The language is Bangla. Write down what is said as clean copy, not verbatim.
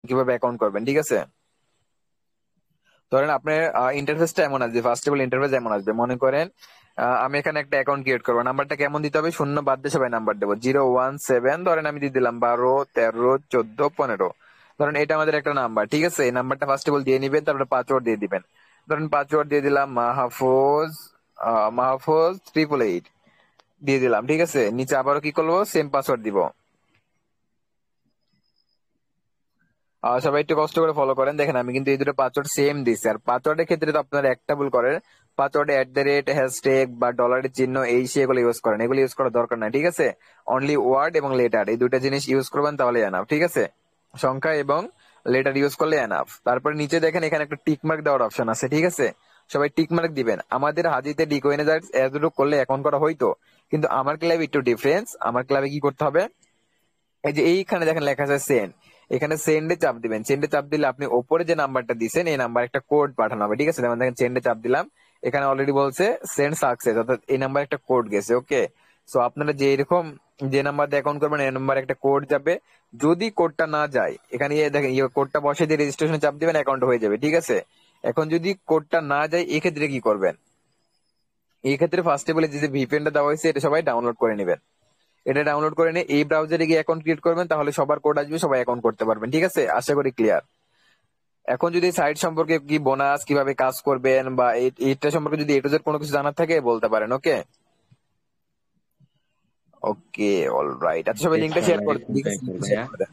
কিভাবে অ্যাকাউন্ট করবেন, ঠিক আছে? ধরেন আপনার ইন্টারফেসটা এমন আসবে, ফার্স্ট অফ অল ইন্টারফেস এমন আসবে, মনে করেন আমি এখানে একটা অ্যাকাউন্ট ক্রিয়েট করবো। নাম্বারটা কেমন দিতে হবে? শূন্য বাদ দিয়ে সবাই নাম্বার দেবো, 017, ধরেন আমি দিয়ে দিলাম 12, 13, 14, 15। ধরেন এটা আমাদের একটা নাম্বার, ঠিক আছে? এই নাম্বারটা ফার্স্ট অফ অল দিয়ে নিবেন, তারপরে পাসওয়ার্ড দিয়ে দিবেন। ধরেন পাসওয়ার্ড দিয়ে দিলাম মাহফুজ, মাহফুজ 888 দিয়ে দিলাম, ঠিক আছে? নিচে আবারও কি করবো, সেম পাসওয়ার্ড দিব। সবাই একটু কষ্ট করে ফলো করেন, দেখেন আমি কিন্তু এই দুটো পাসওয়ার্ড সেম দিচ্ছি। আর পাসওয়ার্ডের ক্ষেত্রে তো আপনারা একটা ভুল করেন, পাসওয়ার্ডে @ হ্যাশট্যাগ বা ডলারের চিহ্ন এই সে এগুলো ইউজ করেন, এগুলো ইউজ করার দরকার নাই, ঠিক আছে? অনলি ওয়ার্ড এবং লেটার, এই দুটো জিনিস ইউজ করবেন তাহলে এনাফ, ঠিক আছে? সংখ্যা এবং লেটার ইউজ করলে এনাফ। তারপরে নিচে দেখেন এখানে একটা টিক মার্ক দেওয়ার অপশন আছে, ঠিক আছে? সবাই টিক মার্ক দিবেন। আমাদের হাজিতে ডিকোইনে এতটুকু করলে অ্যাকাউন্ট করা হইতো, কিন্তু আমার ক্লাবে একটু ডিফারেন্স। আমার ক্লাবে কি করতে হবে, এই যে এইখানে দেখেন লেখা আছে সেন্ড, এখানে সেন্ডে চাপ দিবেন। সেন্ডে চাপ দিলে আপনি ওপরে যে নাম্বারটা দিছেন এই নাম্বার একটা কোড পাঠানো হবে, ঠিক আছে? যেমন দেখেন সেন্ডে চাপ দিলাম, এখানে অলরেডি বলছে সেন্ড সাকসেস, অর্থাৎ এই নাম্বার একটা কোড গেছে। ওকে, সো আপনারা যে এরকম যে নাম্বার দিয়ে অ্যাকাউন্ট করবেন এই নাম্বার একটা কোড যাবে। যদি কোডটা না যায়, এখানে দেখেন কোডটা বসে দিয়ে রেজিস্ট্রেশন চাপ দিবেন, অ্যাকাউন্ট হয়ে যাবে, ঠিক আছে? এখন যদি কোডটা না যায় এক্ষেত্রে কি করবেন? এই ক্ষেত্রে ফার্স্টে বলে যে ভিপিএনটা দেওয়া হয়েছে এটা সবাই ডাউনলোড করে নেবেন। এটা ডাউনলোড করে নিয়ে এই ব্রাউজারে গিয়ে অ্যাকাউন্ট ক্রিয়েট করবেন, তাহলে সবার কোড আসবে, সবাই অ্যাকাউন্ট করতে পারবেন, ঠিক আছে? আশা করি ক্লিয়ার। এখন যদি সাইট সম্পর্কে কি বোনাস কিভাবে কাজ করবেন বা এইটা সম্পর্কে যদি A to Z কোনো কিছু জানার থাকে বলতে পারেন। ওকে, ওকে, অলরাইট। আচ্ছা সবাই লিঙ্কটা এছাড়া শেয়ার লাইভে করে দেন, ঠিক কোনটা আছে? এখন লিঙ্কটা শেয়ার ভাইয়া? করে দেন।